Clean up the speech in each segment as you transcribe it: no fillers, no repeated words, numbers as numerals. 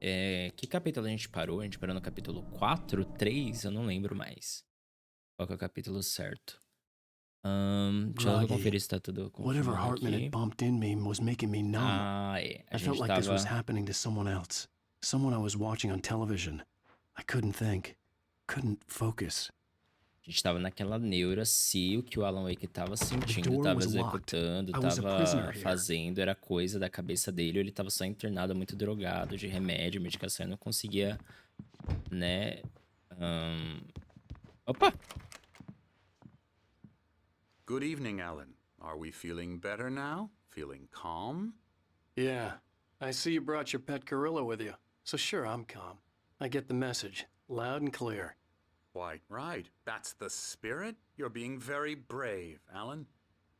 Que capítulo a gente parou? A gente parou no capítulo 4, 3? Eu não lembro mais. Qual que é o capítulo certo? Deixa eu só Groggy. conferir se tá tudo Whatever confirmando Hartman had aqui. bumped in me was making me numb. Ah, é. A I felt gente like this was tava. happening to someone else. Someone I was watching on television. I couldn't think. Couldn't focus. A gente tava naquela neura se o que o Alan Wake tava The sentindo, door tava was locked. executando, I was a prisoner tava here. fazendo, era coisa da cabeça dele, ou ele tava só internado, muito drogado, de remédio, medicação, e não conseguia, né? ahn, Opa! Good evening, Alan. Are we feeling better now? Feeling calm? Yeah. I see you brought your pet gorilla with you. So sure, I'm calm. I get the message. Loud and clear. Quite right. That's the spirit. You're being very brave, Alan.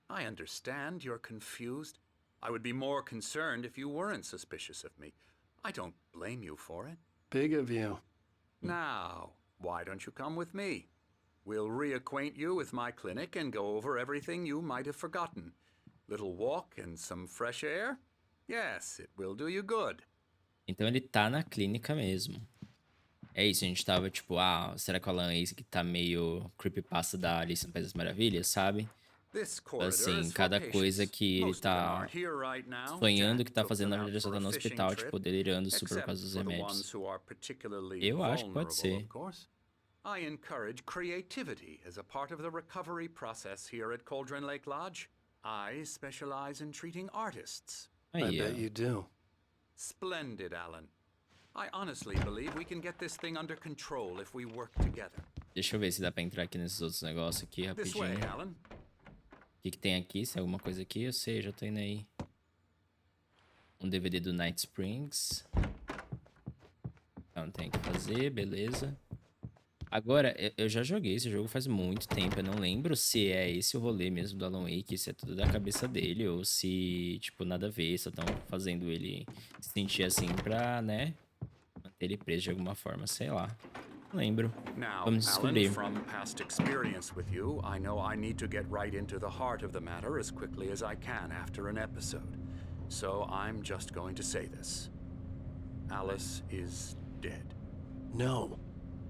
I understand you're confused. I would be more concerned if you weren't suspicious of me. I don't blame you for it. Big of you. Now, why don't you come with me? We'll reacquaint you with my clinic and go over everything you might have forgotten. Little walk and some fresh air? Yes, it will do you good. Então ele tá na clínica mesmo. É isso, a gente tava tipo, será que o Alan Wake tá meio creepypasta da Alice no País das Maravilhas, sabe? This corridor Assim, is for cada coisa patients. que ele Most of them tá aren't here right now. sonhando Jack que tá took fazendo, them na out verdade só for tá a no fishing hospital, tipo, trip. delirando super por Except causa dos for the remédios. ones who are particularly Eu acho que pode vulnerable, ser. of course. I encourage creativity as a part of the recovery process here at Cauldron Lake Lodge. I specialize in treating artists. I Aí, bet ó. you do. Splendid, Alan. I honestly believe we can get this thing under control if we work together. Deixa eu ver se dá pra entrar aqui nesses outros negócios aqui This way, rapidinho. Alan. O que que tem aqui? Se é alguma coisa aqui, eu sei, já tô indo aí. Um DVD do Night Springs. Não tem o que fazer, beleza. Agora, eu já joguei esse jogo faz muito tempo. Eu não lembro se é esse o rolê mesmo do Alan Wake, se é tudo da cabeça dele, ou se, tipo, nada a ver, só estão fazendo ele se sentir assim pra, né, manter ele preso de alguma forma, sei lá. Não lembro. Now, Vamos Alan, descobrir. from past experience with you, I know I need to get right into the heart of the matter as quickly as I can after an episode. So I'm just going to say this. Alice is dead. No.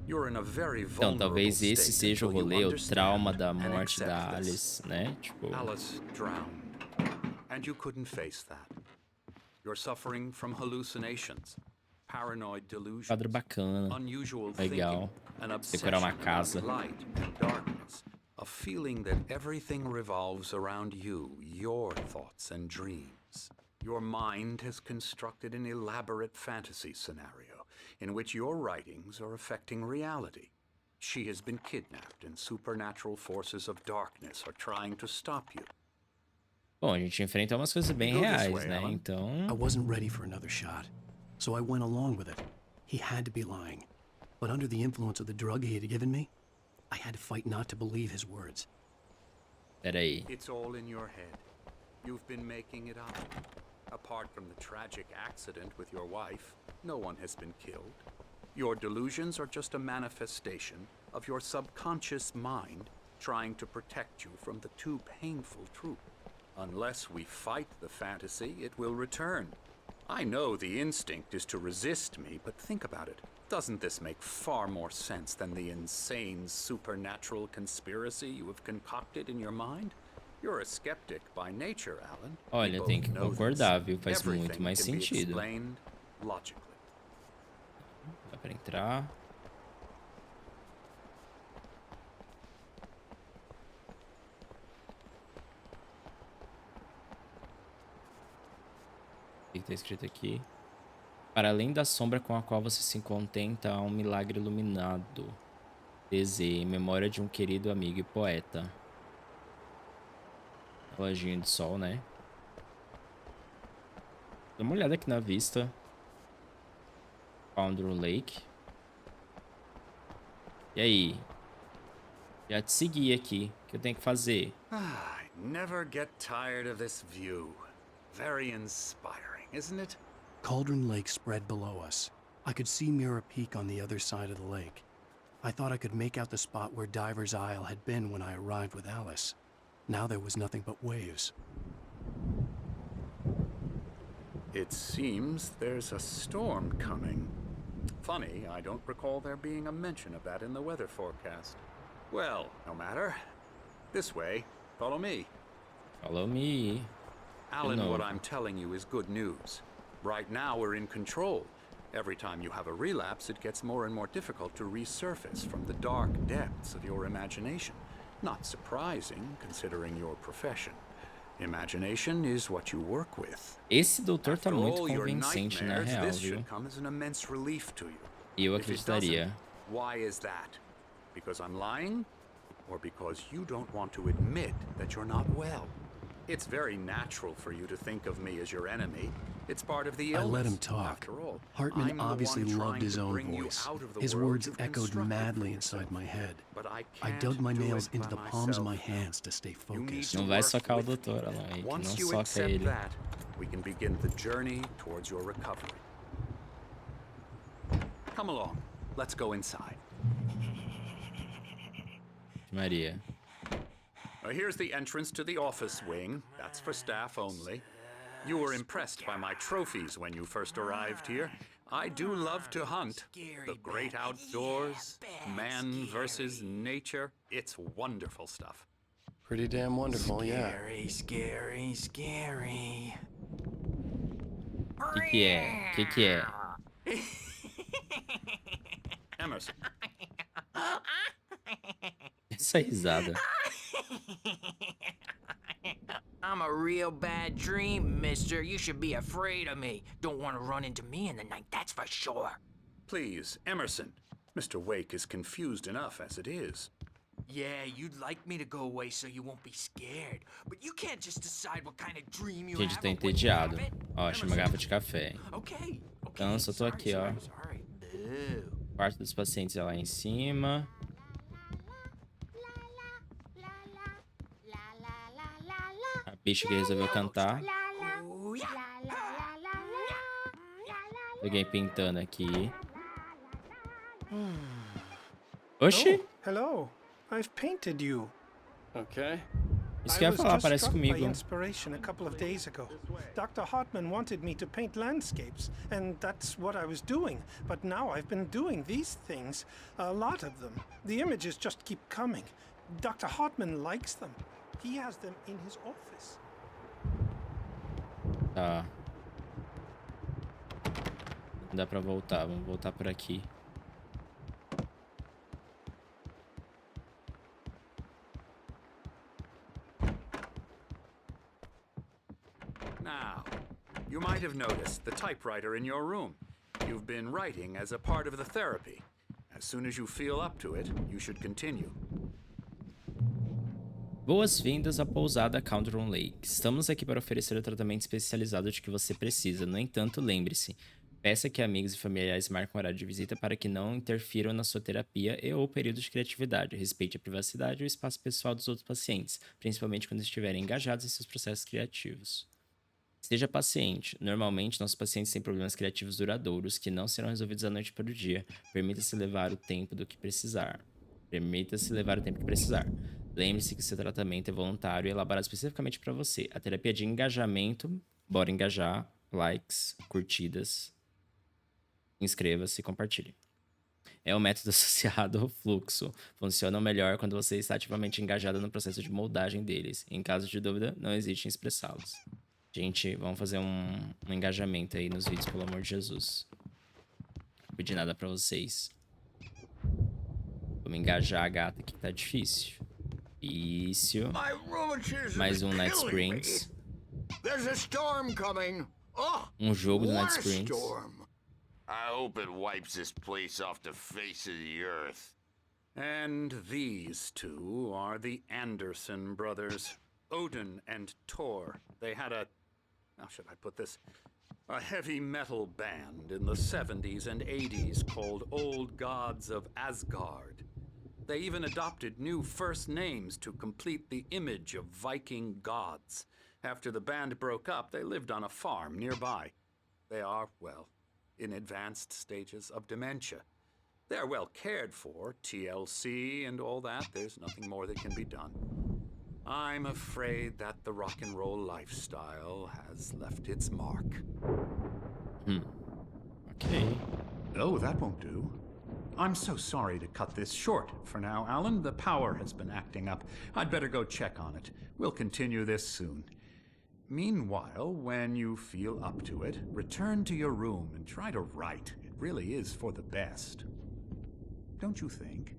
You're in a very Então, vulnerable talvez esse state seja o until you rolê, o trauma understand da and morte accept da this. Alice, né? Tipo, Alice drowned, and you couldn't face that. You're suffering from hallucinations, paranoid delusions, quadro bacana, unusual legal. thinking, an Decorar uma obsession casa. about light and darkness, a feeling that everything revolves around you, your thoughts and dreams. Your mind has constructed an elaborate fantasy scenario in which your writings are affecting reality. She has been kidnapped, and supernatural forces of darkness are trying to stop you. Bom, a gente enfrenta umas coisas bem Go this reais, way, né? Alan. I Então, wasn't ready for another shot. So I went along with it. He had to be lying. But under the influence of the drug he had given me, I had to fight not to believe his words. peraí. It's all in your head. You've been making it up. Apart from the tragic accident with your wife, no one has been killed. Your delusions are just a manifestation of your subconscious mind trying to protect you from the too painful truth. Unless we fight the fantasy, it will return. I know the instinct is to resist me, but think about it. Doesn't this make far more sense than the insane supernatural conspiracy you have concocted in your mind? You're a skeptic by nature, Alan. Olha, We tem both que know this. concordar, viu? Faz muito Everything mais can be sentido. explained logically. Dá pra entrar. O que tá escrito aqui? Para além da sombra com a qual você se contenta, há um milagre iluminado. DZ, em memória de um querido amigo e poeta. Reloginho de sol, né? Dá uma olhada aqui na vista. Foundry Lake. E aí? Já te segui aqui. O que eu tenho que fazer? I never get tired of this view. Very inspiring, isn't it? Cauldron Lake spread below us. I could see Mirror Peak on the other side of the lake. I thought I could make out the spot where Diver's Isle had been when I arrived with Alice. Now there was nothing but waves. It seems there's a storm coming. Funny, I don't recall there being a mention of that in the weather forecast. Well, no matter. This way. Follow me. Follow me. Alan, what I'm telling you is good news. Right now we're in control. Every time you have a relapse, it gets more and more difficult to resurface from the dark depths of your imagination. Not surprising, considering your profession. Imagination is what you work with. Esse doutor tá After muito all your convincente na nightmares, real, this viu? should come as an immense relief to you. Eu If it doesn't, acreditaria. why is that? Because I'm lying? Or because you don't want to admit that you're not well? It's very natural for you to think of me as your enemy. It's part of the illness. I let him talk. After all, Hartman I'm the obviously one loved trying his to own bring you voice. out of the His world words you've echoed constructed for madly yourself. inside my head. But I I can't dug my do nails it into by the palms of my myself. hands to stay You need focused. to Não vai work socar o with me. doutor, Alan. Once Não you soca accept ele. that, we can begin the journey towards your recovery. Come along. Let's go inside. Maria. Here's the entrance to the office wing. That's for staff only. You were impressed by my trophies when you first arrived here. I do love to hunt. The great outdoors, man versus nature. It's wonderful stuff. Pretty damn wonderful, yeah. Scary, scary. Que é? Que é? Emerson, Essa risada. I'm a real bad dream, mister. You should be afraid of me. Don't want to run into me in the night, that's for sure. please, Emerson. Mr. Wake is confused enough as it is. Yeah, you'd like me to go away so you won't be scared. But you can't just decide what kind of dream you Gente, have tô or when you have entediado. it. Ó, achei uma garrafa de café. Okay. Então, só tô aqui, ó. Sorry. Boo. O quarto dos pacientes é lá em cima. A bicha que resolveu cantar. Oh, yeah. Alguém pintando aqui. Oxi! Oh, hello. I've painted you. Okay. Isso que eu ia falar, parece struck by comigo. inspiration a couple of days ago. Dr. Hartman wanted me to paint landscapes, and that's what I was doing. But now I've been doing these things, a lot of them. The images just keep coming. Dr. Hartman likes them. He has them in his office. Tá. Não dá pra voltar, vamos voltar por aqui. Now, you might have noticed the typewriter in your room. You've been writing as a part of the therapy. As soon as you feel up to it, you should continue. Boas-vindas à pousada Cauldron Lake. Estamos aqui para oferecer o tratamento especializado de que você precisa. No entanto, lembre-se, peça que amigos e familiares marquem horário de visita para que não interfiram na sua terapia e ou período de criatividade. Respeite a privacidade e o espaço pessoal dos outros pacientes, principalmente quando estiverem engajados em seus processos criativos. Esteja paciente. Normalmente, nossos pacientes têm problemas criativos duradouros que não serão resolvidos da noite para o dia. Permita-se levar o tempo do que precisar. Lembre-se que seu tratamento é voluntário e elaborado especificamente para você. A terapia de engajamento, bora engajar, likes, curtidas, inscreva-se e compartilhe. É um método associado ao fluxo. Funciona melhor quando você está ativamente engajado no processo de moldagem deles. Em caso de dúvida, não hesite em expressá-los. Gente, vamos fazer um engajamento aí nos vídeos, pelo amor de Jesus. Não pedi nada pra vocês. Vamos engajar a gata aqui que tá difícil. Isso. Mais um Night Springs. There's a storm coming. Oh, Jogo do what Night a Springs. storm. I hope it wipes this place off the face of the earth. And these two are the Anderson brothers, Odin and Thor. They had how should I put this? A heavy metal band in the 70s and 80s called Old Gods of Asgard. They even adopted new first names to complete the image of Viking gods. After the band broke up, they lived on a farm nearby. They are, well, in advanced stages of dementia. They're well cared for, TLC and all that. There's nothing more that can be done. I'm afraid that the rock and roll lifestyle has left its mark. Ok. Oh, that won't do. I'm so sorry to cut this short for now, Alan. The power has been acting up. I'd better go check on it. We'll continue this soon. Meanwhile, when you feel up to it, return to your room and try to write. It really is for the best. Don't you think?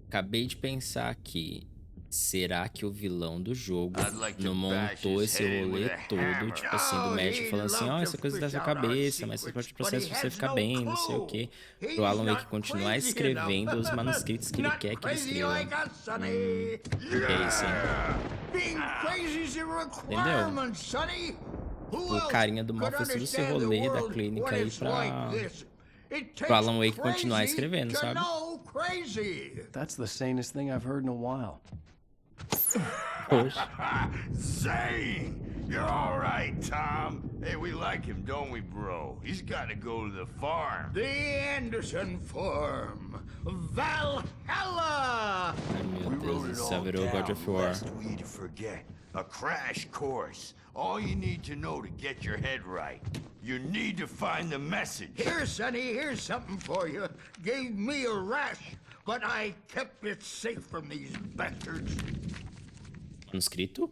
Acabei de pensar aqui. Será que o vilão do jogo I'd like to não bash montou his esse head rolê with a todo, hammer. tipo assim, do Oh, Magic he'd falando assim, love ó, to essa coisa da fish sua out our cabeça, mas faz secrets, parte do but processo he pra você has ficar no bem, não sei o clue. quê. He's Pro Alan Wake not continuar crazy escrevendo enough. os manuscritos que ele Not quer que ele crazy escreva. like us, Sonny. Que é isso, hein? Being crazy's a requirement, Sonny. Who O else carinha do mal could fez todo esse understand the rolê da world clínica when aí it's pra... like this? It pro takes Alan Wake continuar crazy escrevendo, to sabe? know crazy. That's the sanest thing I've heard in a while. Poxa. Zane! You're all right, Tom. Hey, we like him, don't we, bro? He's got to go to the farm. The Anderson Farm. Valhalla! Ai, meu We Deus wrote do it céu, all virou God down of War. lest we forget. A crash course. All you need to know to get your head right. You need to find the message. Here, Sonny, here's something for you. Gave me a rash, but I kept it safe from these bastards. Manuscrito?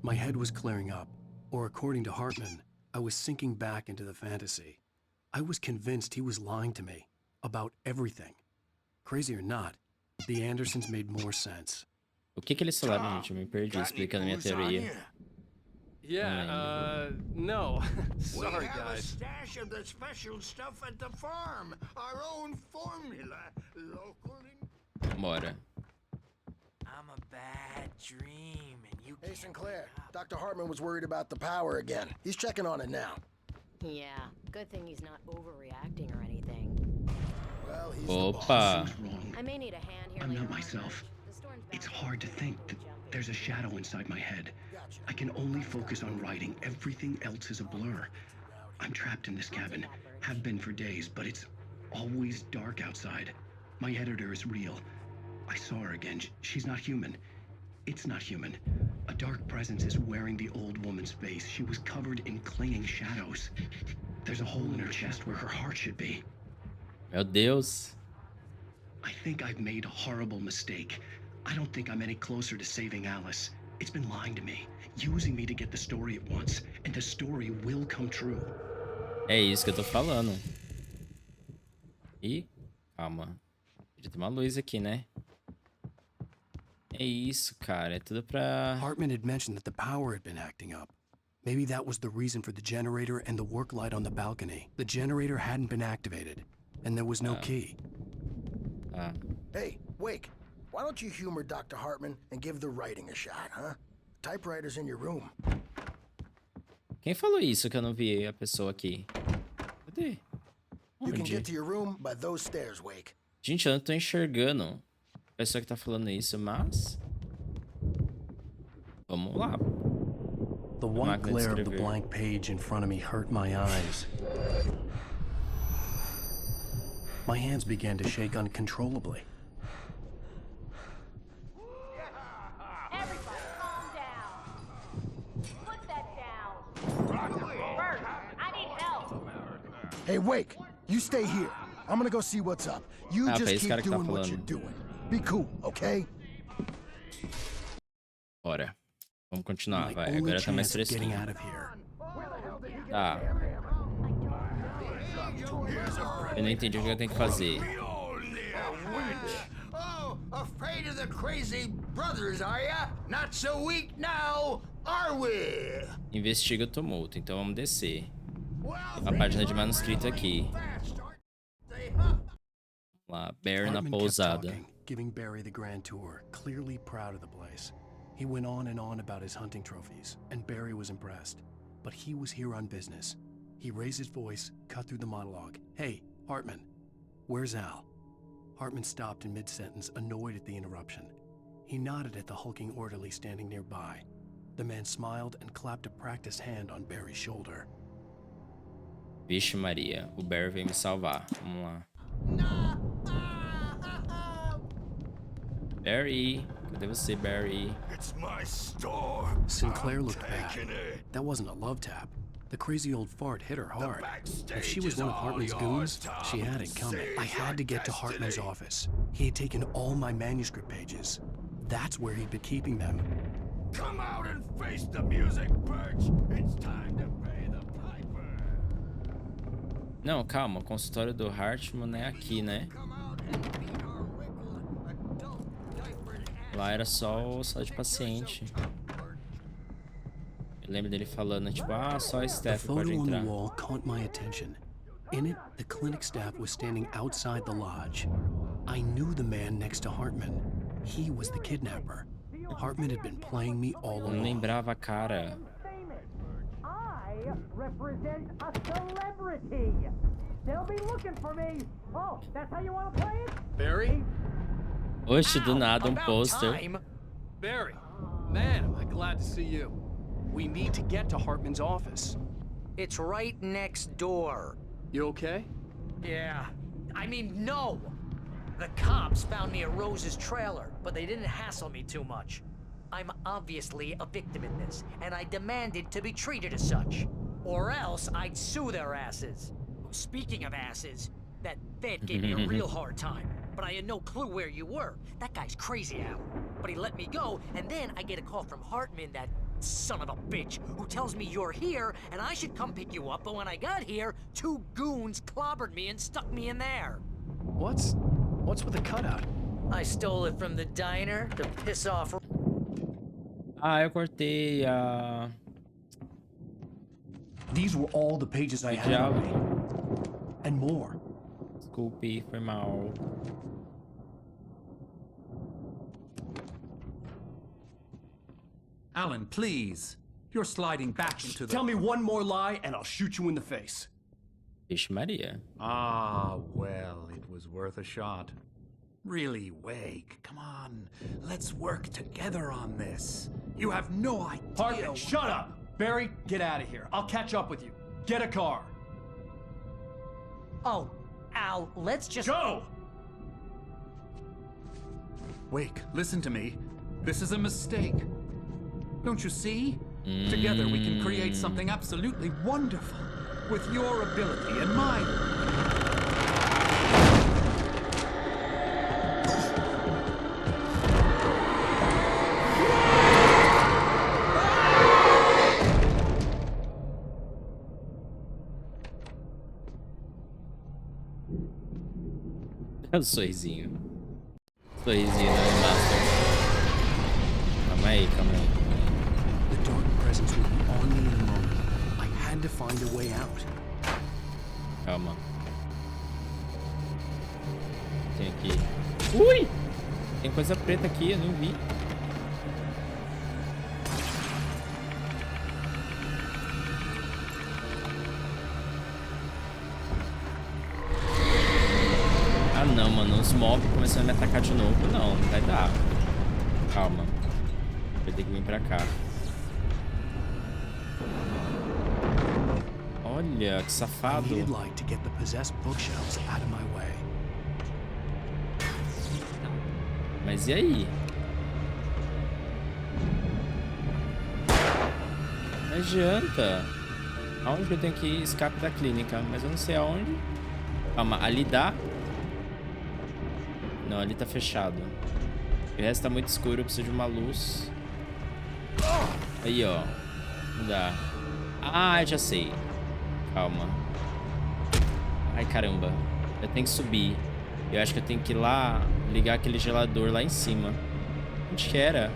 My head was clearing up, or according to Hartman, I was sinking back into the fantasy. I was convinced he was lying to me about everything. Crazy or not, the Andersons made more sense. O que que eles falaram, gente? Eu me perdi Got any explicando minha booze on teoria. ya? Yeah, no. Sorry, we have a guys. stash of the special stuff at the farm. Our own formula. Local in... Bora. I'm a bad dream, and you Hey, can't Sinclair. wake up. Dr. Hartman was worried about the power again. He's checking on it now. Yeah, good thing he's not overreacting or anything. Well, he's the boss. Opa. Wrong. I may need a hand here I'm later not on, myself. but the storm's It's bound hard to think that there's a shadow inside my head. I can only focus on writing. Everything else is a blur. I'm trapped in this cabin. Have been for days, but it's always dark outside. My editor is real. I saw her again. She's not human. It's not human. A dark presence is wearing the old woman's face. She was covered in clinging shadows. There's a hole in her chest where her heart should be. Meu Deus. I think I've made a horrible mistake. I don't think I'm any closer to saving Alice. It's been lying to me, using me to get the story it wants, and the story will come true. É isso que eu tô falando. Ih, calma. Podia ter uma luz aqui, né? É isso, cara. É tudo pra... Hartman had mentioned that the power had been acting up. Maybe that was the reason for the generator and the work light on the balcony. The generator hadn't been activated, and there was no key. Ah, Hey, Wake. Why don't you humor Dr. Hartman and give the writing a shot, huh? Typewriter's in your room. quem falou isso que eu não vi a pessoa aqui? Cadê? You can get Onde? to your room by those stairs, Wake. Gente, eu não tô enxergando a pessoa que tá falando isso, mas... Vamos lá. The white máquina de glare of the escrever. blank page in front of me hurt my eyes. My hands began to shake uncontrollably. Everybody, calm down. Put that down. Bert, I need help. Hey, Wake. You stay here. I'm gonna go see what's up. You Ah, just pra esse keep cara que tá doing what you're falando. doing. Be cool, okay? Bora. Vamos continuar, My vai. only Agora tá mais chance of getting fresquinho. out of here. Tá. Eu não entendi o que eu tenho que fazer. Oh, afraid of the crazy brothers, are ya? Not so weak now, are we? Investiga o tumulto, então vamos descer. Well, A página de manuscrito aqui. fast, aren't they, huh? Vamos lá, Barry na Hartman kept pousada. talking, giving Barry the grand tour, clearly proud of the place. He went on and on about his hunting trophies, and Barry was impressed. But he was here on business. He raised his voice, cut through the monologue. Hey, Hartman, where's Al? Hartman stopped in mid-sentence, annoyed at the interruption. He nodded at the hulking orderly standing nearby. The man smiled and clapped a practiced hand on Barry's shoulder. Vixe Maria, o Barry veio me salvar. Vamos lá. Barry, Cadê você, Barry? It's my store. Sinclair I'm looked bad. taking it. That wasn't a love tap. The crazy old fart hit her hard. backstage If she was is one of all Hartman's yours, goons, Tom. she had it coming. Seize I had your to get to Hartman's destiny. office. He had taken all my manuscript pages. That's where he'd been keeping them. Come out and face the music, Birch. It's time to pay the piper. Não, calma. O consultório do Hartman é aqui, né? Lá era só o sala de paciente. Eu lembro dele falando, tipo, ah, só a The Steph pode photo on the entrar. wall caught my attention. In it, the clinic staff was standing outside the lodge. I knew the man next to Hartman. He was the kidnapper. Hartman had been playing me all Não along. lembrava a cara. I represent a celebrity. They'll be looking for me. Oh, that's how you want to play it? Barry? Oxe, do nada, About pôster. time. Barry, man, am I glad to see you. We need to get to Hartman's office. It's right next door. You okay? Yeah. I mean, no. The cops found me at Rose's trailer, but they didn't hassle me too much. I'm obviously a victim in this, and I demanded to be treated as such. Or else I'd sue their asses. Speaking of asses, that vet gave me a real hard time, but I had no clue where you were. That guy's crazy, Al. But he let me go, and then I get a call from Hartman, that son of a bitch, who tells me you're here, and I should come pick you up, but when I got here, 2 goons clobbered me and stuck me in there. What's with the cutout? I stole it from the diner to piss off. Ah, eu cortei a... These were all the pages I had Diabo. on me. And more. Desculpe, foi mal. Alan, please. You're sliding back into the... Tell me one more lie and I'll shoot you in the face. Vixe Maria. Ah, well, it was worth a shot. Really, Wake, come on. Let's work together on this. You have no idea... Hartman, shut up! Barry, get out of here. I'll catch up with you. Get a car. Oh, Al, let's just... Go! Wake, listen to me. This is a mistake. Don't you see? Together we can create something absolutely wonderful. With your ability and mine. É o sorrisinho. Sorrisinho da Remaster. Calma aí, calma aí. The dark presence would be on me in a moment. I had to find a way out. Calma. Tem aqui. Ui! Tem coisa preta aqui, eu não vi. Ah não, mano, os mobs começando a me atacar de novo. Não, não vai dar. Calma. Vai ter que vir pra cá. Olha, que I safado. needed light to get the possessed bookshelves out of my way. Mas e aí? Não adianta. Aonde que eu tenho que ir? Escape da clínica. Mas eu não sei aonde. Calma, ali dá? Não, ali tá fechado. O resto tá muito escuro, eu preciso de uma luz. Aí, ó. Não dá. Ah, já sei. Calma. Ai, caramba. Eu tenho que subir. Eu acho que eu tenho que ir lá, ligar aquele gelador lá em cima. Onde que era?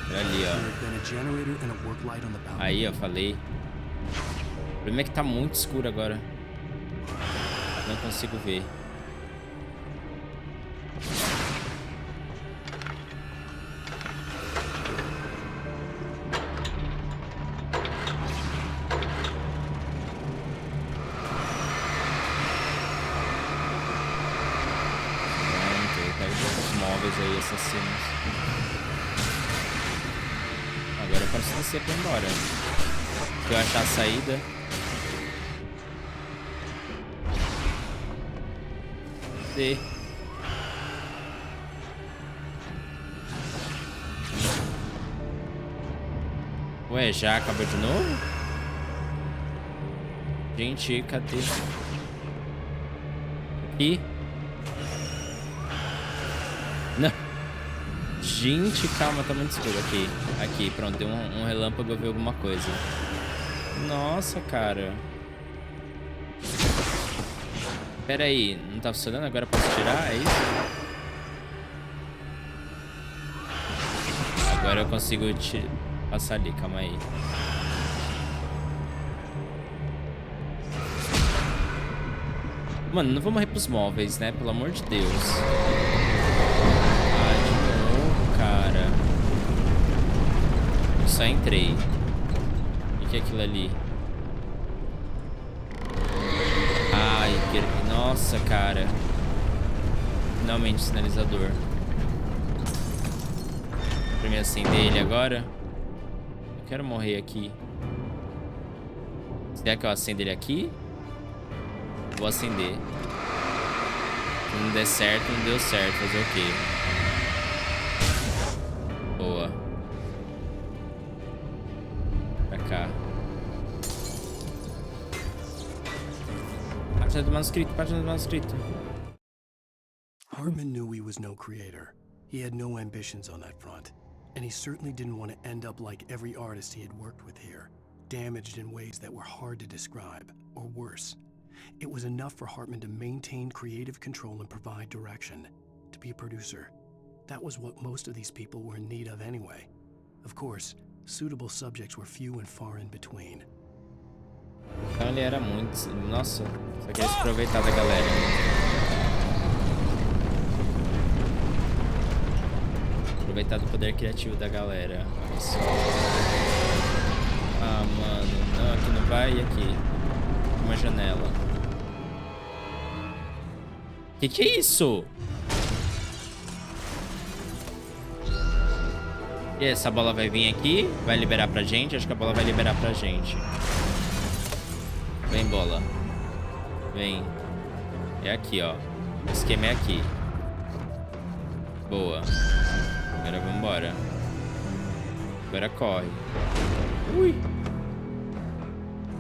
Era ali, ó. There had been a generator and a work light on the balcony. Aí, ó, falei. O problema é que tá muito escuro agora. Não consigo ver. Móveis aí, assassinos. Agora eu posso descer pra ir embora. Se eu achar a saída. Cadê? Ué, já acabou de novo? Gente, cadê? Aqui? Não. Gente, calma, tá muito escuro. Aqui, aqui, pronto, deu um relâmpago, eu vi alguma coisa. Nossa, cara. Pera aí, não tá funcionando? Agora eu posso tirar? É isso? Agora eu consigo passar ali, calma aí. Mano, não vou morrer pros móveis, né? Pelo amor de Deus. Ah, de novo, cara. Eu só entrei. O que é aquilo ali? Ai, nossa, cara. Finalmente, sinalizador. Pra me acender ele agora. Eu quero morrer aqui. Será que eu acendo ele aqui? Vou acender. Se não der certo, não deu certo. Fazer o quê? Boa. Pra cá. Página do manuscrito, página do manuscrito. Hartman knew he was no creator. He had no ambitions on that front. And he certainly didn't want to end up like every artist he had worked with here, damaged in ways that were hard to describe, or worse. It was enough for Hartman to maintain creative control and provide direction, to be a producer. That was what most of these people were in need of anyway. Of course, suitable subjects were few and far in between. Então ele era muito... Nossa, só queria se aproveitar da galera. Aproveitar do poder criativo da galera. Olha só. Ah, mano. Não, aqui não vai. E aqui? Uma janela. Que é isso? E essa bola vai vir aqui? Vai liberar pra gente? Acho que a bola vai liberar pra gente. Vem, bola. Vem. É aqui, ó. O esquema é aqui. Boa. Agora vambora. Agora corre. Ui.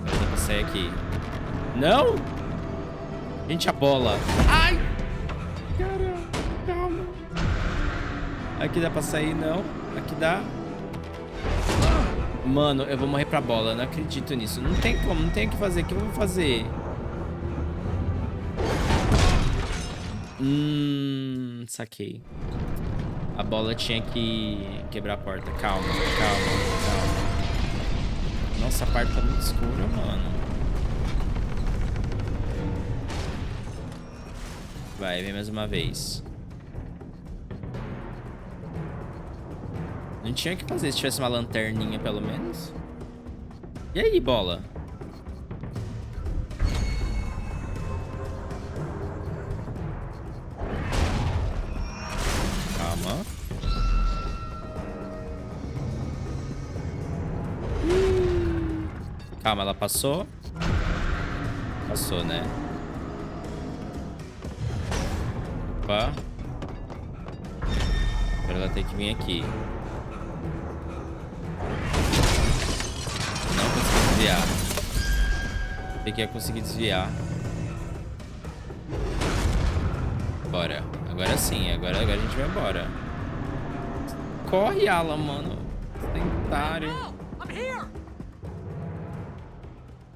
Agora dá pra sair aqui. Não! Gente, a bola. Ai! Caramba, calma. Aqui dá pra sair, não. Aqui dá. Mano, eu vou morrer pra bola. Não acredito nisso. Não tem como, não tem o que fazer. O que eu vou fazer? Saquei. A bola tinha que quebrar a porta. Calma, calma, calma. Nossa, a parte tá muito escura, mano. Vai, vem mais uma vez. Não tinha o que fazer se tivesse uma lanterninha, pelo menos. E aí, bola? Calma. Calma, ela passou? Passou, né? Opa. Agora ela tem que vir aqui. Não consegui desviar. Tem que conseguir desviar. Bora. Agora sim. Agora a gente vai embora. Corre, Alan, mano. Tentário.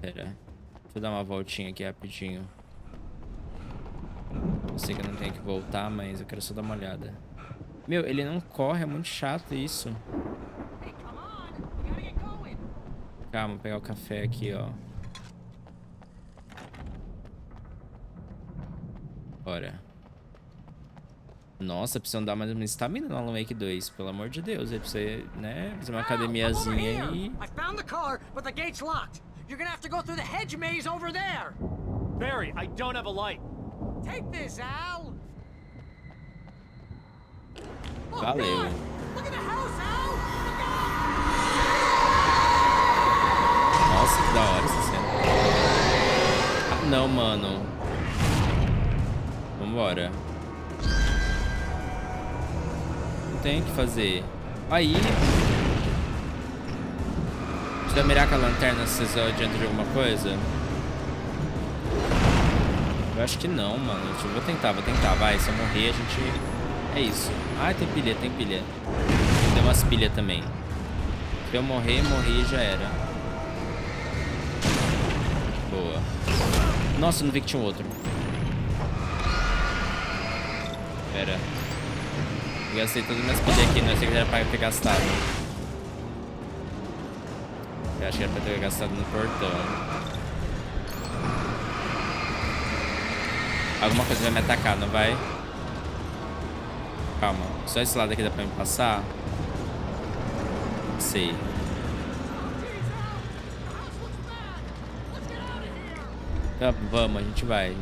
Pera. Deixa eu dar uma voltinha aqui rapidinho. Eu sei que eu não tenho que voltar, mas eu quero só dar uma olhada. Meu, ele não corre. É muito chato isso. Calma, vou pegar o café aqui, ó. Bora. Nossa, precisam dar mais uma estamina no Alan Wake 2. Pelo amor de Deus. Aí precisa, né, fazer uma academiazinha aí. I found the car, but the gate's locked. You're gonna have to go through the hedge maze over there. Barry, I don't have a light. Take this, Al. Oh, Valeu. God. Look at the house, Al. Nossa, que da hora essa cena. Ah, não, mano. Vambora. Não tem o que fazer. Aí. vai mirar com a lanterna se você adianta de alguma coisa? Eu acho que não, mano. Eu vou tentar. Vai, se eu morrer, a gente... É isso. Ah, tem pilha. Tem umas pilhas também. Se eu morri e já era. Boa. Nossa, eu não vi que tinha um outro. Pera. Eu gastei todas as minhas pilhas aqui. Não sei que era pra ter gastado. Eu acho que era pra ter gastado no portão. Alguma coisa vai me atacar, não vai? Calma. Só esse lado aqui dá pra me passar? Sei. Tá, vamos, a gente vai.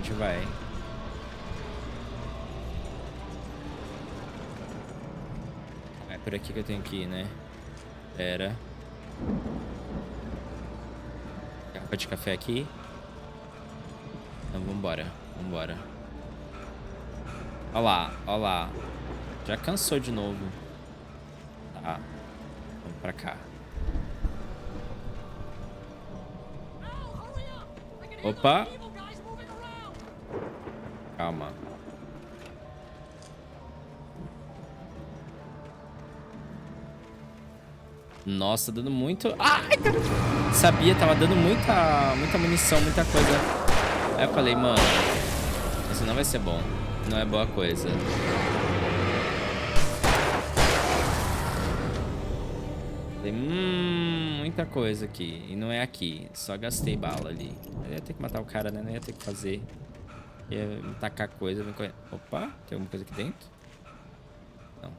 É por aqui que eu tenho que ir, né? Pera. Garrafa de café aqui. Então vambora. Ó lá. Já cansou de novo. Tá. Vamos pra cá. Opa. Calma. Nossa, dando muito... Ai, cara. Sabia, tava dando muita munição, muita coisa. Aí eu falei, mano, isso não vai ser bom. Não é boa coisa. Falei, muita coisa aqui. E não é aqui. Só gastei bala ali. Eu ia ter que matar o cara, né? Não ia ter que fazer. Ia me tacar coisa. Opa, tem alguma coisa aqui dentro? Não.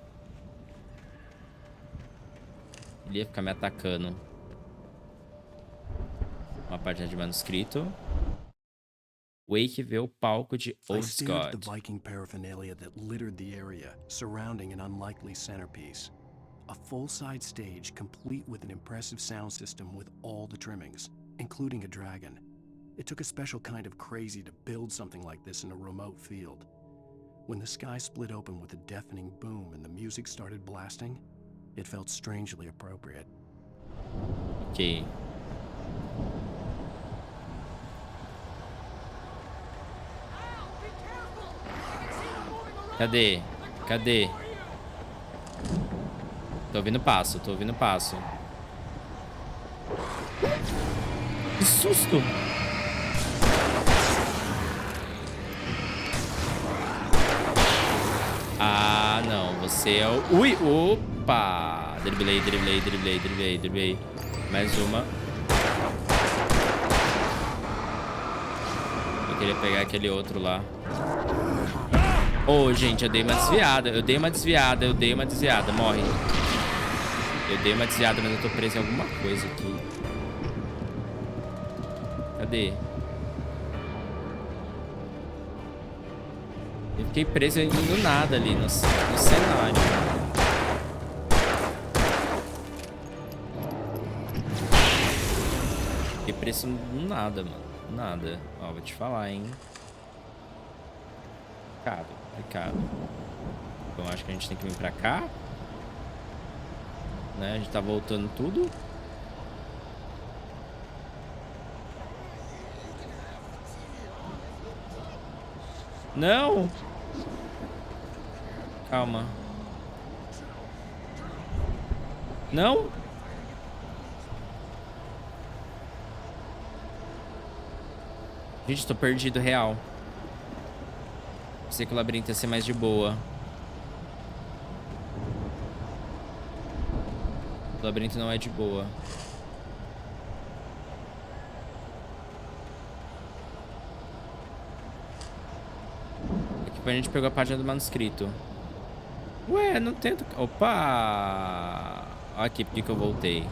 Ele ia ficar me atacando. Uma página de manuscrito. Wake vê o palco de I Old stared at Scott. the Viking paraphernalia that littered the area, surrounding an unlikely centerpiece. A full-side stage complete with an impressive sound system with all the trimmings, including a dragon. It took a special kind of crazy to build something like this in a remote field. When the sky split open with a deafening boom and the music started blasting, it felt strangely appropriate. Ok. Cadê? Tô ouvindo passo. Que susto! Ah, não. Você é o... Ui! Opa! Driblei. Mais uma. Eu queria pegar aquele outro lá. Ô, gente, eu dei uma desviada. Morre. Eu dei uma desviada, mas eu tô preso em alguma coisa aqui. Cadê? Eu fiquei preso do nada ali no cenário. Fiquei preso do nada, mano. Nada. Ó, vou te falar, hein. Complicado. Então acho que a gente tem que vir pra cá. Né? A gente tá voltando tudo. Não! Calma. Não! Gente, tô perdido, real. Pensei que o labirinto ia ser mais de boa. O labirinto não é de boa. Aqui a gente pegou a página do manuscrito. Ué, não tento... Opa! Olha aqui, porque que eu voltei.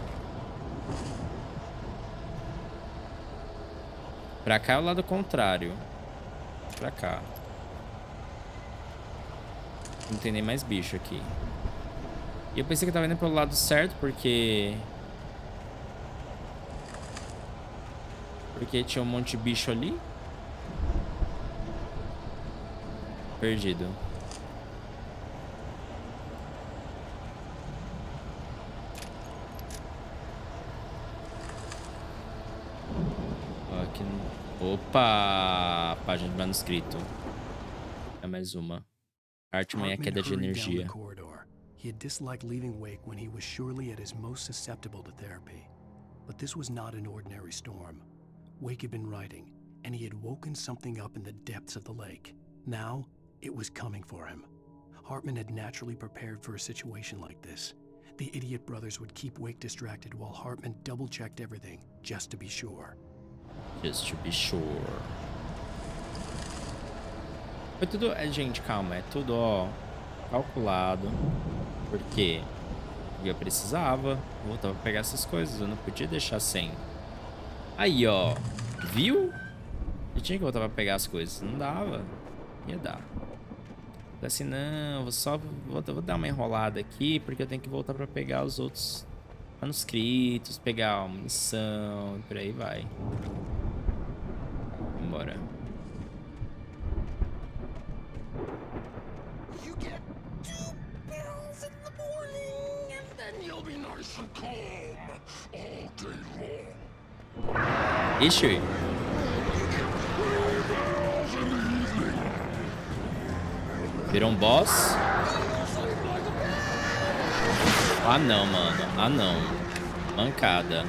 Pra cá é o lado contrário. Pra cá. Não tem nem mais bicho aqui. E eu pensei que eu tava indo pelo lado certo, porque tinha um monte de bicho ali. Perdido. aqui. Opa! Página de manuscrito. É mais uma. Hartman e a queda de hurried down energia. the corridor. He had disliked leaving Wake when he was surely at his most susceptible to therapy. But this was not an ordinary storm. Wake had been writing, and he had woken something up in the depths of the lake. Now, it was coming for him. Hartman had naturally prepared for a situation like this. The idiot brothers would keep Wake distracted while Hartman double-checked everything, just to be sure. Just to be sure. Foi tudo... Gente, calma. É tudo, ó, calculado. Por quê? Porque eu precisava. Voltar pra pegar essas coisas. Eu não podia deixar sem. Aí, ó. Viu? Eu tinha que voltar pra pegar as coisas. Não dava. Ia dar. Assim, não. Vou dar uma enrolada aqui. Porque eu tenho que voltar pra pegar os outros manuscritos. Pegar a munição. E por aí vai. Vambora. Ixi. Virou um boss? Ah não, mano. Ah não. Mancada.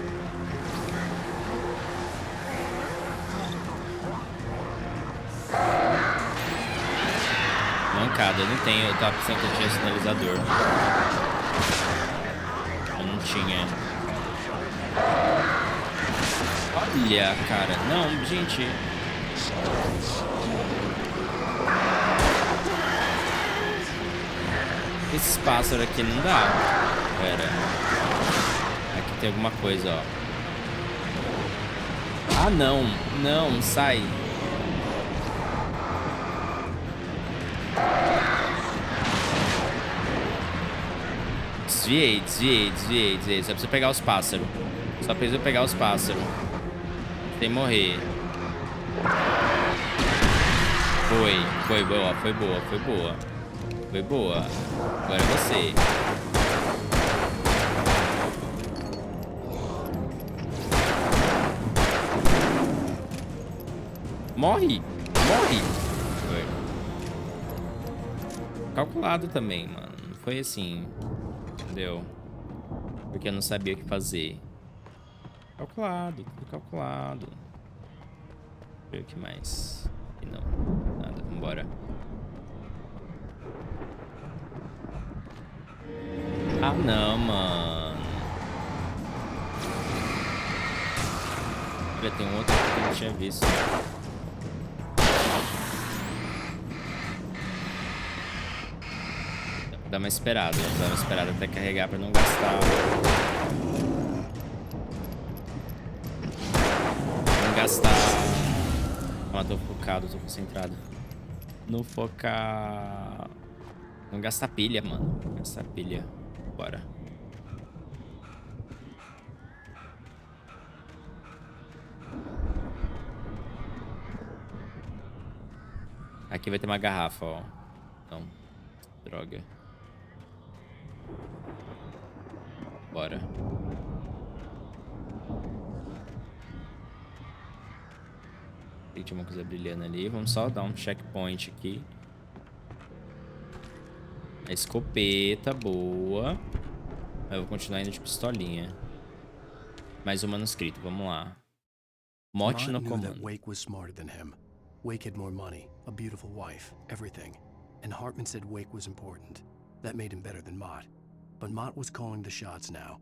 Mancada, eu não tenho. Eu tava pensando que eu tinha sinalizador. Eu não tinha. Olha, cara. Não, gente. Esses pássaros aqui não dá. Pera. Aqui tem alguma coisa, ó. Ah, não. Não, sai. Desviei. Só precisa pegar os pássaros. Só precisa pegar os pássaros. Sem morrer. Foi boa. Foi boa. Agora é você. Morre. Foi. Calculado também, mano. Não foi assim. Entendeu? Porque eu não sabia o que fazer. Calculado, tudo calculado. Deixa eu ver o que mais. E não, nada, vambora. Ah não, mano. Olha, tem um outro que eu não tinha visto. Dá uma esperada até carregar pra não gastar. Não gastar. Ah, tô focado, tô concentrado. Não focar. Não gastar pilha, mano. Não gastar pilha. Bora. Aqui vai ter uma garrafa, ó. Então, droga. Bora. Tinha uma coisa brilhando ali. Vamos só dar um checkpoint aqui. A escopeta, boa. Eu vou continuar indo de pistolinha. Mais um manuscrito, vamos lá. Mote no comando. Wake was smarter than him. Wake had more money, a beautiful wife, everything. And Hartman said Wake was important. That made him better than Mott. But Mott was calling the shots now.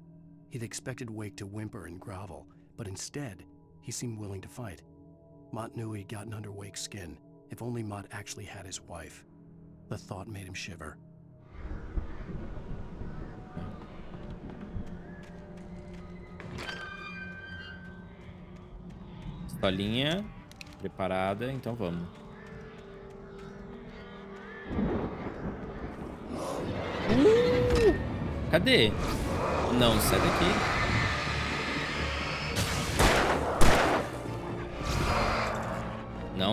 He'd expected Wake to whimper and grovel, but instead, he seemed willing to fight. Mott knew he'd gotten under Wake's skin. If only Mott actually had his wife. The thought made him shiver. Pistolinha preparada, então vamos. Cadê? Não, sai daqui.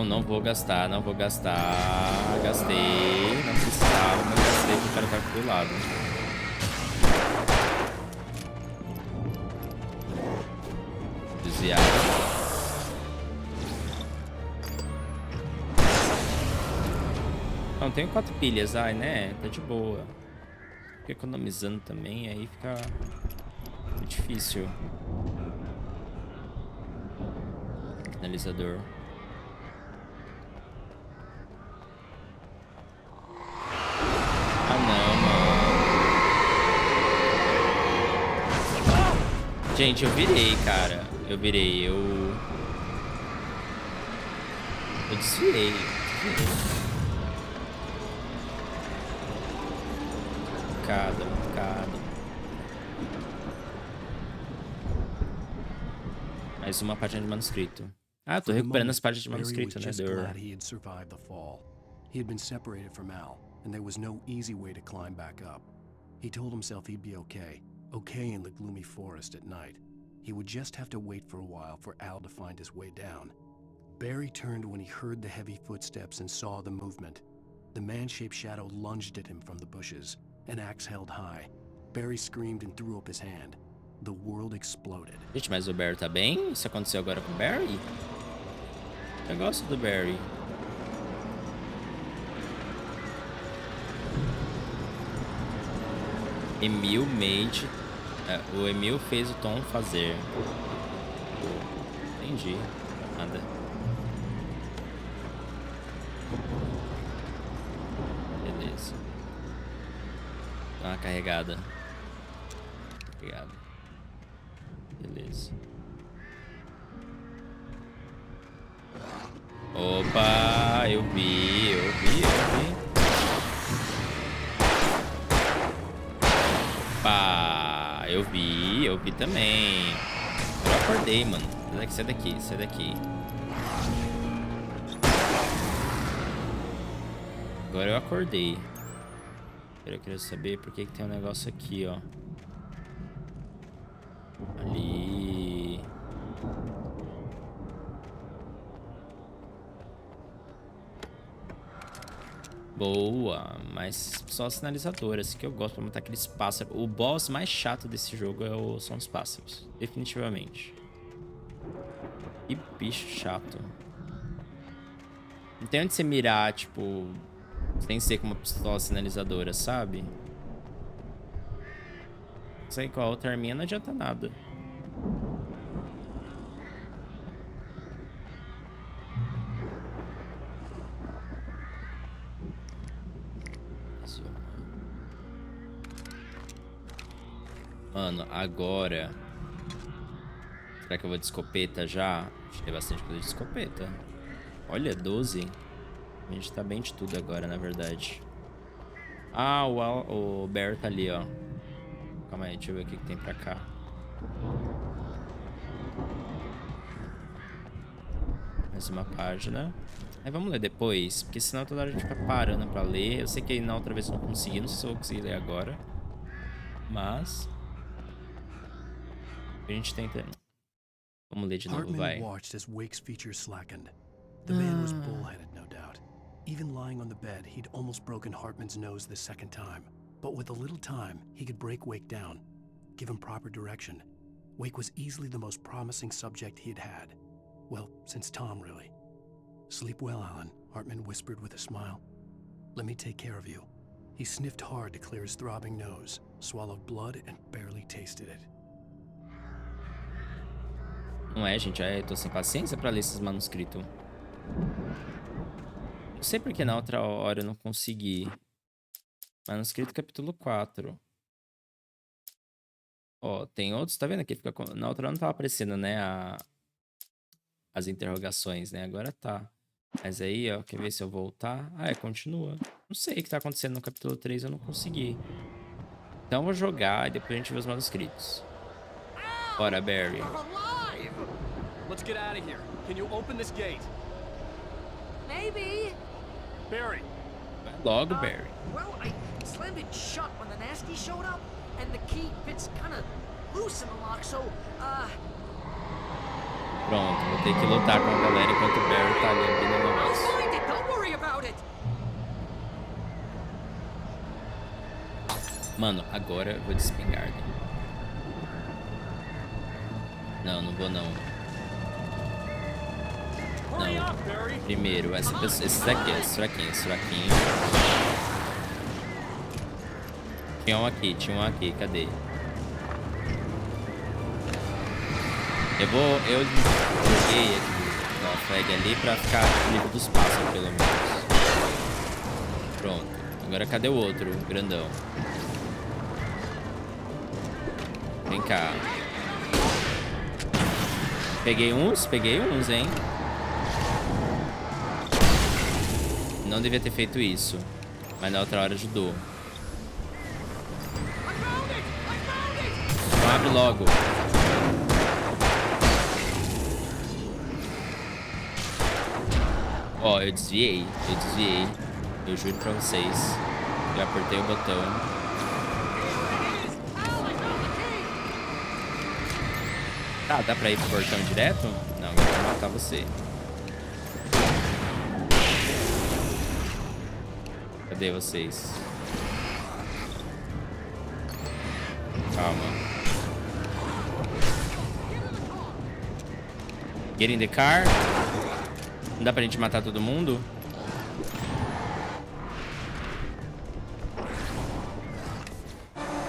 Não vou gastar, Gastei, não precisava, mas gastei porque o cara tá pro lado. Desviado. Não, tenho 4 pilhas. Ai, né? Tá de boa. Fico economizando também, aí fica difícil. Finalizador. Ah, não, mano. Gente, eu virei, cara. Eu desviei. Cada. Mais uma página de manuscrito. Ah, eu tô recuperando as páginas de manuscrito, né? Barry was just glad he had survived the fall. He had been separated from Al, and there was no easy way to climb back up. He told himself he'd be okay in the gloomy forest at night. He would just have to wait for a while for Al to find his way down. Barry turned when he heard the heavy footsteps and saw the movement. The man-shaped shadow lunged at him from the bushes, an axe held high. Barry screamed and threw up his hand. The world exploded. Gente, mas o Barry tá bem? Isso aconteceu agora com o Barry? Eu gosto do Barry. Emil made... o Emil fez o Tom fazer. Entendi. Nada. Beleza. Dá uma carregada. Obrigado. Beleza. Opa, eu vi. Opa, eu vi também. Eu acordei, mano. Sai daqui. Agora eu acordei. Eu queria saber por que tem um negócio aqui, ó. Ali. Boa, mas só sinalizadoras que eu gosto pra matar aqueles pássaros. O boss mais chato desse jogo são os pássaros, definitivamente. Que bicho chato. Não tem onde você mirar, tipo, sem ser com uma pistola sinalizadora, sabe? Isso aí com a outra arminha não adianta nada. Mano, agora... Será que eu vou de escopeta já? Acho que tem bastante coisa de escopeta. Olha, 12. A gente tá bem de tudo agora, na verdade. Ah, o Bear tá ali, ó. Calma aí, deixa eu ver o que tem pra cá. Mais uma página. Aí vamos ler depois, porque senão toda hora a gente fica parando pra ler. Eu sei que na outra vez eu não consegui, não sei se eu vou conseguir ler agora. Mas... a gente tenta... Vamos ler de novo, vai. Watched as Wake's features slackened. The man was bullheaded, no doubt. Even lying on the bed, he'd almost broken Hartman's nose the second time. But with a little time, he could break Wake down, give him proper direction. Wake was easily the most promising subject he'd had. Well, since Tom, really. Sleep well, Alan, Hartman whispered with a smile. Let me take care of you. He sniffed hard to clear his throbbing nose, swallowed blood, and barely tasted it. Não é, gente? Eu tô sem paciência pra ler esses manuscritos. Não sei porque na outra hora eu não consegui. Manuscrito capítulo 4. Ó, tem outros, tá vendo aqui? Fica na outra hora não tava aparecendo, né? As interrogações, né? Agora tá. Mas aí, ó, quer ver se eu voltar? Ah, continua. Não sei o que tá acontecendo no capítulo 3, eu não consegui. Então eu vou jogar e depois a gente vê os manuscritos. Bora, Barry. Let's get out of here. Can you open this gate? Maybe. Barry. Vai logo, Barry. Well, I slammed it shut when the nasty showed up, and the key fits kind of loose in the lock, so, Pronto, vou ter que lutar com a galera enquanto o Barry tá ali abrindo o I'll negócio. find it. Don't worry about it. Mano, agora eu vou de espingarda. Não, não vou não. Não. Primeiro, esse daqui, esse fraquinho, esse fraquinho. Tinha um aqui, cadê? Eu joguei a flag ali pra ficar livre dos pássaros, pelo menos. Pronto. Agora cadê o outro, o grandão? Vem cá. Peguei uns, hein? Não devia ter feito isso. Mas na outra hora ajudou. Então abre logo. Ó, eu desviei. Eu juro pra vocês. Eu apertei o botão. Tá, dá pra ir pro portão direto? Não, eu vou matar você. Cadê vocês? Calma. Get in the car. Não dá pra gente matar todo mundo?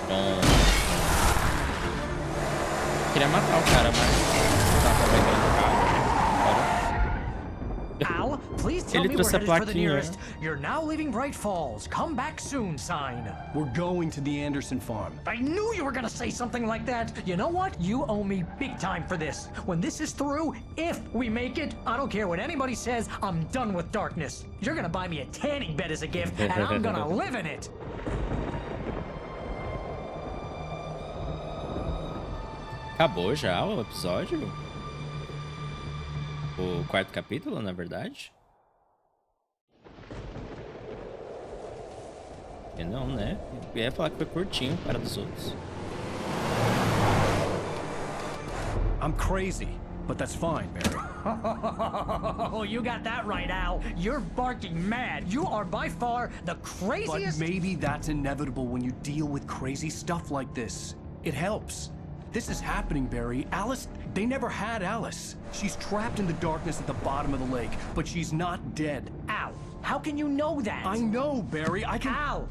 Bom. Queria matar o cara, mas tá pegando o carro. Al, please tell Ele me we're trouxe a headed for the plaquinha. nearest "You're now leaving Bright Falls. Come back soon" sign. We're going to the Anderson farm. I knew you were gonna say something like that. You know what? You owe me big time for this. When this is through, if we make it, I don't care what anybody says, I'm done with darkness. You're gonna buy me a tanning bed as a gift, and I'm gonna live in it. Acabou já o episódio? O quarto capítulo, na verdade? E não, né? Eu ia falar que foi curtinho para dos outros. I'm crazy, but that's fine, Barry. Oh, you got that right, Al. You're barking mad. You are by far the But craziest. maybe that's inevitable when you deal with crazy stuff like this. It helps. This is happening, Barry. Alice, they never had Alice. She's trapped in the darkness at the bottom of the lake, but she's not dead. Al, how can you know that? I know, Barry. I can... Al,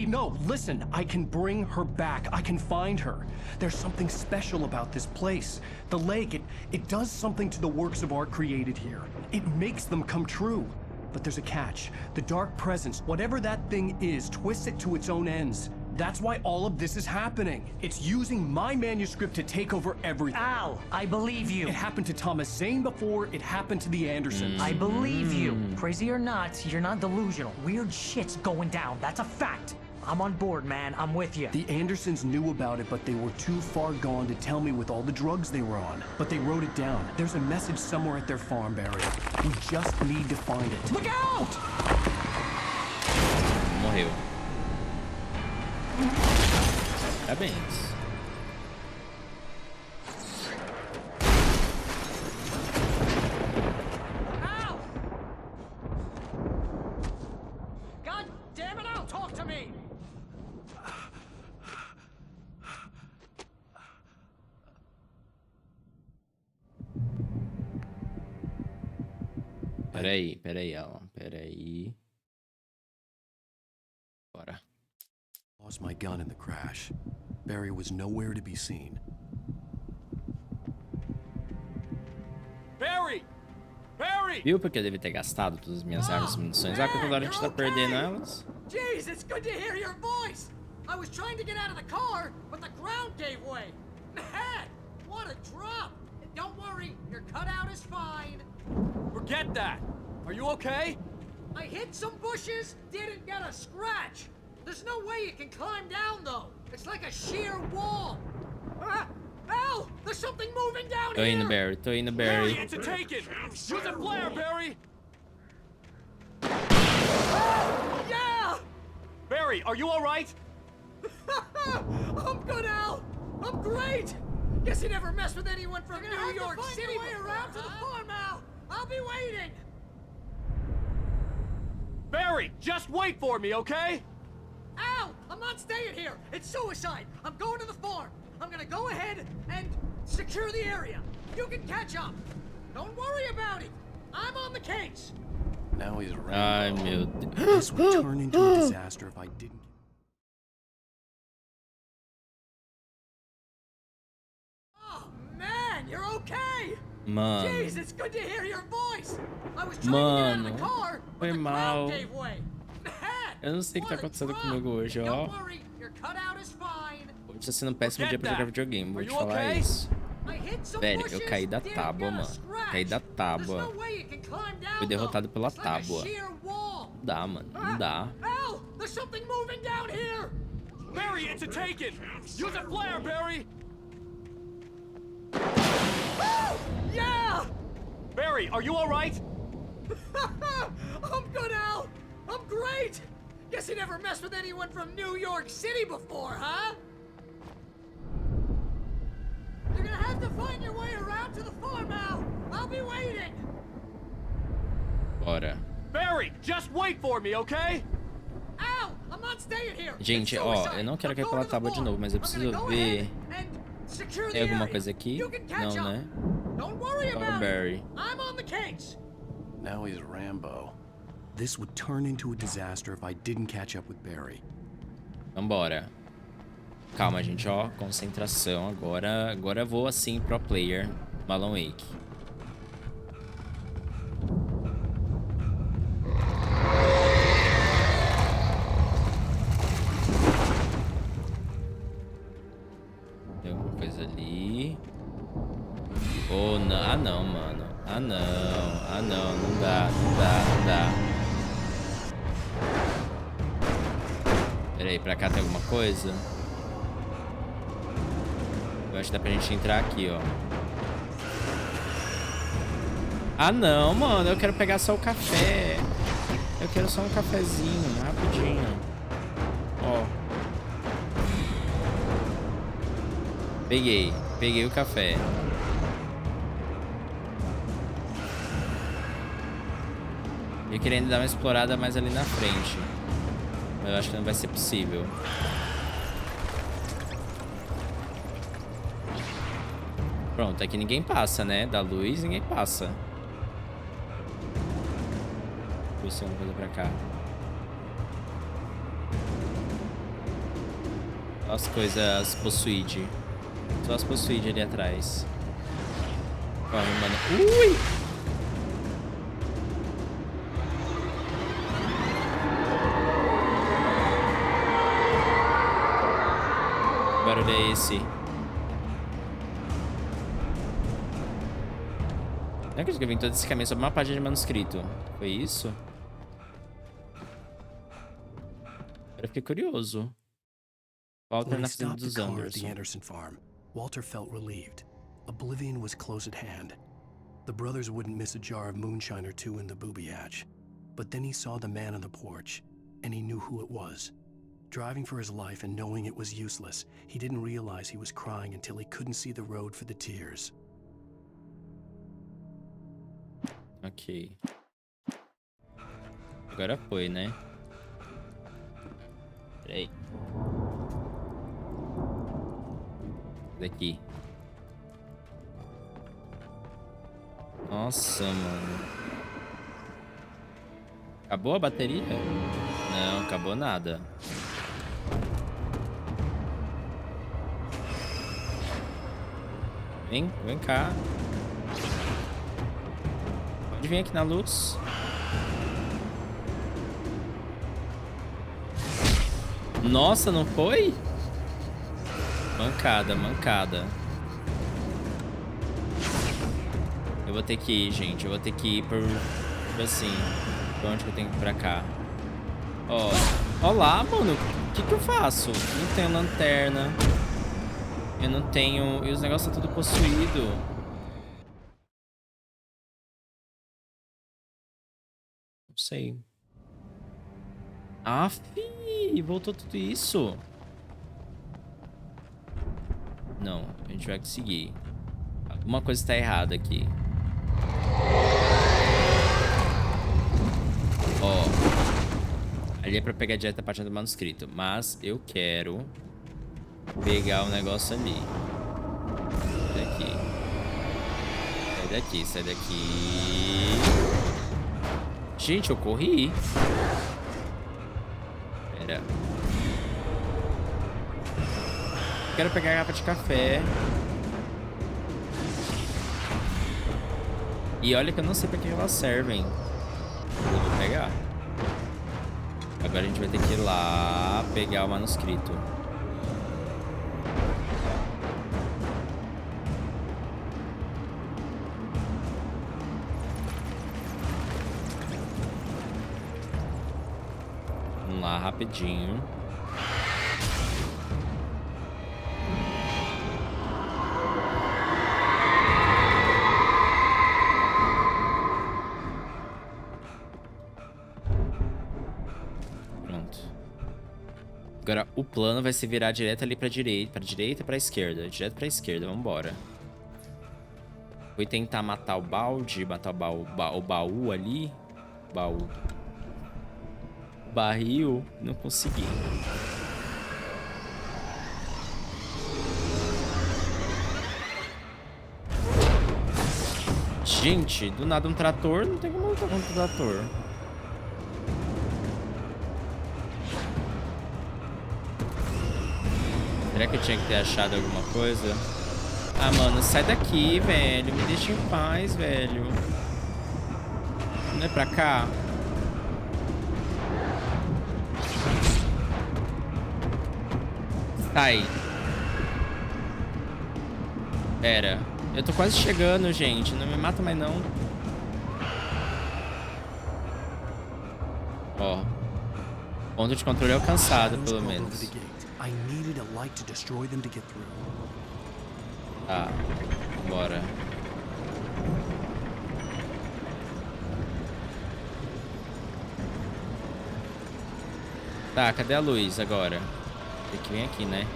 No, listen. I can bring her back. I can find her. There's something special about this place. The lake, it does something to the works of art created here. It makes them come true. But there's a catch. The dark presence, whatever that thing is, twists it to its own ends. That's why all of this is happening. It's using my manuscript to take over everything. Al, I believe you. It happened to Thomas Zane before, it happened to the Andersons. I believe you. Crazy or not, you're not delusional. Weird shit's going down. That's a fact. I'm on board, man. I'm with you. The Andersons knew about it, but they were too far gone to tell me with all the drugs they were on. But they wrote it down. There's a message somewhere at their farm, Barry. We just need to find it. Look out! Morreu. Parabéns. Al! God damn it, Al, talk to me! Peraí, Alan. Peraí. Bora. Lost my gun in the crash. Barry was nowhere to be seen. Barry! Barry! Viu porque eu devia ter gastado todas as minhas armas e munições? Ah, porque toda hora a gente tá perdendo elas. Jeez, it's good to hear your voice. I was trying to get out of the car, but the ground gave way. Man, what a drop. Don't worry, your cutout is fine. Forget that! Are you okay? I hit some bushes, didn't get a scratch. There's no way you can climb down, though. It's like a sheer wall. Al, there's something moving down Tô here. indo, Barry. Tô indo, Barry, Barry. it's a take-it! Use a flare, Barry! Yeah! Barry, are you alright? I'm good, Al. I'm great. Guess you never messed with anyone from New York City. Way around to the farm, Al. I'll be waiting. Barry, just wait for me, okay? Al, I'm not staying here. It's suicide. I'm going to the farm. I'm gonna go ahead and secure the area. You can catch up. Don't worry about it. I'm on the the case. Now he's Ai, Rambo. meu Deus. This would turn into a disaster if I didn't. Oh man, you're okay. Mano. Jeez, it's good to hear your voice. I was trying to get out of the Mano. car, but Foi the mal. ground gave way. Man, Eu não sei o que tá what a acontecendo drop. comigo hoje, Don't ó. worry, your cutout is fine. Hoje tá sendo um péssimo dia pra jogar videogame, vou Are te you falar okay? isso. I hit some Velho, bushes, eu caí da didn't tábua, get a mano. scratch. Caí da There's tábua. no way you can climb down, Fui derrotado though. pela It's like a tábua. sheer wall. Não dá, mano. Não dá. Al, there's something moving down here. Barry, it's a taken! Use a flare, Barry! Yeah! Barry, are you alright? I'm good, Al. I'm great. Guess you never messed with anyone from New York City before, huh? You're gonna have to find your way around to the farm, Al. I'll be waiting. Bora. Barry, just wait for me, okay? Al, I'm not staying here. Gente, It's ó, suicide. eu não quero I'm cair going pela to the tábua de farm. novo, mas eu I'm preciso gonna go ver. ahead and secure the Tem alguma area. coisa aqui? You can catch Não, up. né? Don't worry Só o about it. Barry. I'm on the case. Now he's Rambo. This would turn into a disaster if I didn't catch up with Barry. Vambora. Calma, gente, ó. Concentração. Agora eu vou assim, pro player. Alan Wake. Tem alguma coisa ali. Oh, não. Ah, não, mano. Ah, não. Ah, não. Não dá, não dá, não dá. Pera aí, pra cá tem alguma coisa? Eu acho que dá pra gente entrar aqui, ó. Ah, não, mano. Eu quero pegar só o café. Eu quero só um cafezinho, rapidinho. Ó. Peguei o café. Eu queria ainda dar uma explorada mais ali na frente. Mas eu acho que não vai ser possível. Pronto, aqui ninguém passa, né? Da luz ninguém passa. Deixa eu ver se tem alguma coisa pra cá. Olha as coisas possuídas. Só as possuídas ali atrás. Corre, mano. Ui! Que barulho é esse? Não acredito que eu vim todo esse caminho sobre uma página de manuscrito. Foi isso? Agora eu fiquei curioso. Walter When na he fazenda stopped the dos car at Anderson. the Anderson farm, Walter felt relieved. Oblivion was close at hand. The brothers wouldn't miss a jar of moonshine or two in the booby hatch. But then he saw the man on the porch, and he knew who it was. Driving for his life and knowing it was useless, he didn't realize he was crying until he couldn't see the road for the tears. Ok. Agora foi, né? Peraí. Daqui. Nossa, mano. Acabou a bateria? Não, acabou nada. Vem cá. Pode vir aqui na luz. Nossa, não foi? Mancada, mancada. Eu vou ter que ir, gente. Eu vou ter que ir por assim. Por onde que eu tenho que ir pra cá? Ó. Ó lá, mano. O que eu faço? Não tenho lanterna. Eu não tenho... E os negócios estão tudo possuído. Não sei. Aff, voltou tudo isso. Não, a gente vai conseguir. Alguma coisa está errada aqui. Ó. Ali é pra pegar direto a página do manuscrito. Mas eu quero pegar o negócio ali. Sai daqui. Sai daqui, sai daqui. Gente, eu corri. Pera. Quero pegar a garrafa de café. E olha que eu não sei pra que elas servem. Eu vou pegar. Agora a gente vai ter que ir lá pegar o manuscrito. Vamos lá, rapidinho. Agora o plano vai se virar direto ali pra direita, pra esquerda. Direto pra esquerda, vambora. Fui tentar matar o balde, matar o baú ali. Baú. Barril, não consegui. Gente, do nada um trator, não tem como lutar contra o trator. Será que eu tinha que ter achado alguma coisa? Ah, mano, sai daqui, velho. Me deixa em paz, velho. Não é pra cá? Sai. Pera. Eu tô quase chegando, gente. Não me mata mais, não. Ó. Ponto de controle alcançado, pelo menos. I needed a light to destroy them to get through. Tá, bora. Tá, cadê a luz agora? Tem que vir aqui, né?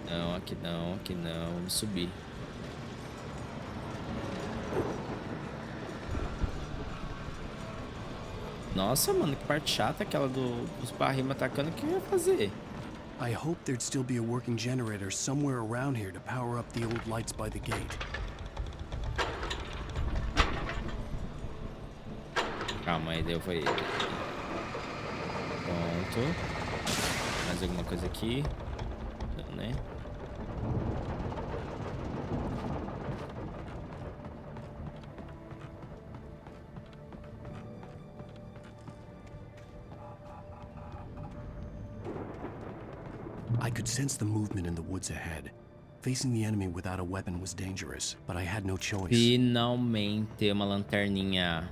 Não, aqui não, aqui não. Vamos subir. Nossa, mano, que parte chata aquela dos barris me atacando. O que eu ia fazer? I hoped there'd still be a working generator somewhere around here to power up the old lights by the gate. Calma aí, deu foi. Pronto. Mais alguma coisa aqui? Não, né? I could sense the movement in the woods ahead. Facing the enemy without a weapon was dangerous, but I had no choice. Finalmente uma lanterninha.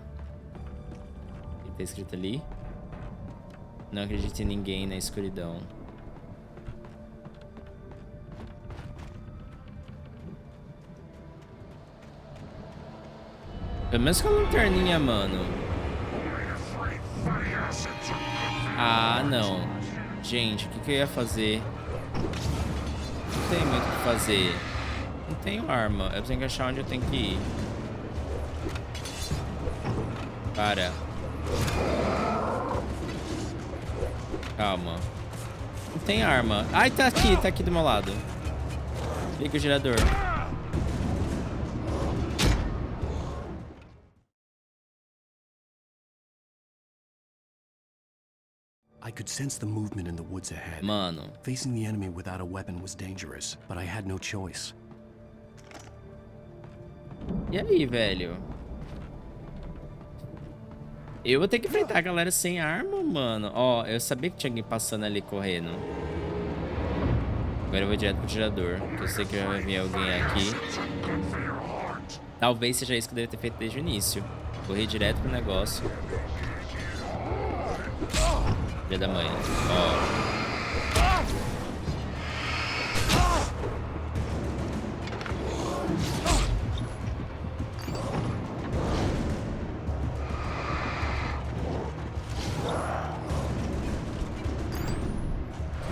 O que tá escrito ali? Não acredite em ninguém na escuridão. Pelo menos com a lanterninha, mano. Ah, não. Gente, o que eu ia fazer? Não tem muito o que fazer. Não tenho arma. Eu tenho que achar onde eu tenho que ir. Para. Calma. Não tem arma. Ai, tá aqui do meu lado. Liga o gerador. I could sense the movement in the woods ahead. Mano. Facing the enemy without a weapon was dangerous, but I had no choice. E aí, velho? Eu vou ter que enfrentar a galera sem arma, mano. Ó, eu sabia que tinha alguém passando ali correndo. Agora eu vou direto pro gerador, que eu sei que já vai vir alguém aqui. Talvez seja isso que eu deveria ter feito desde o início. Correr direto pro negócio. Filha da mãe. Ó.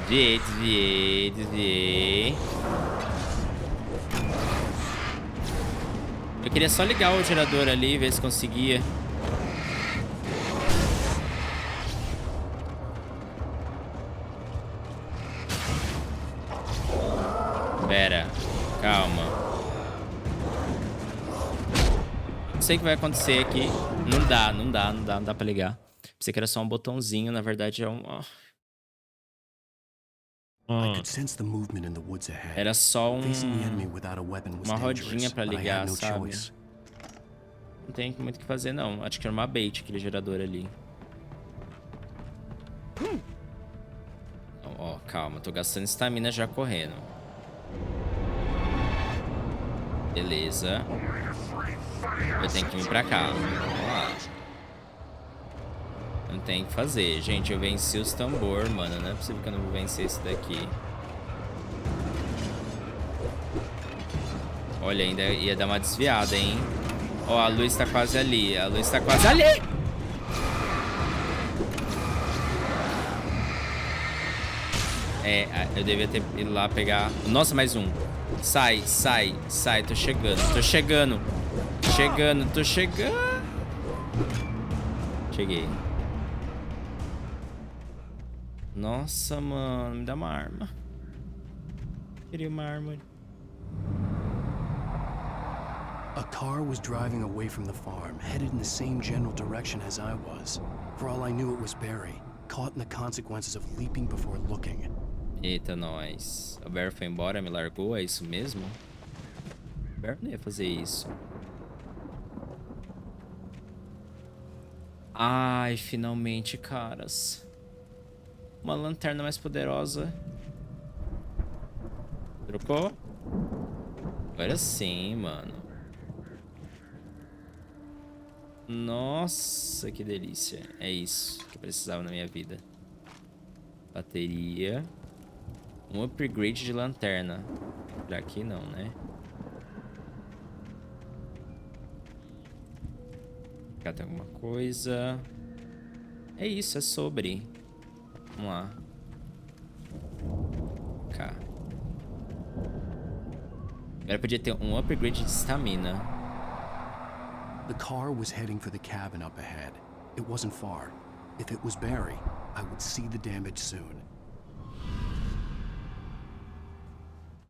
Desviei. Eu queria só ligar o gerador ali, ver se conseguia. Pera, calma. Não sei o que vai acontecer aqui. Não dá pra ligar. Pensei que era só um botãozinho, na verdade é um... I could sense the movement in the woods ahead. Era só Facing the enemy without a weapon was uma dangerous, rodinha pra but I had ligar, no sabe? choice. Não tem muito o que fazer, não. Acho que era uma bait, aquele gerador ali. Ó, calma. Tô gastando estamina já correndo. Beleza. Eu tenho que vir pra cá. Vamos lá. Não tem o que fazer. Gente, eu venci os tambor, mano. Não é possível que eu não vou vencer esse daqui. Olha, ainda ia dar uma desviada, hein? Ó, a luz tá quase ali. A luz tá quase ali! É, eu devia ter ido lá pegar... Nossa, mais um. Sai, sai, sai. Tô chegando, tô chegando. Chegando, tô chegando. Cheguei. Nossa, mano. Me dá uma arma. Queria uma arma. A car was driving away from the farm, headed in the same general direction as I was. For all I knew, it was Barry, caught in the consequences of leaping before looking. Eita, nós. O Barry foi embora, me largou, é isso mesmo? O Barry não ia fazer isso. Ai, finalmente, caras. Uma lanterna mais poderosa. Trocou? Agora sim, mano. Nossa, que delícia. É isso que eu precisava na minha vida. Bateria. Um upgrade de lanterna. Por aqui não, né? Cá tem alguma coisa. É isso, é sobre. Vamos lá. Cá. Agora podia ter um upgrade de stamina. The car was heading for the cabin up ahead. It wasn't far. If it was Barry, I would see the damage soon.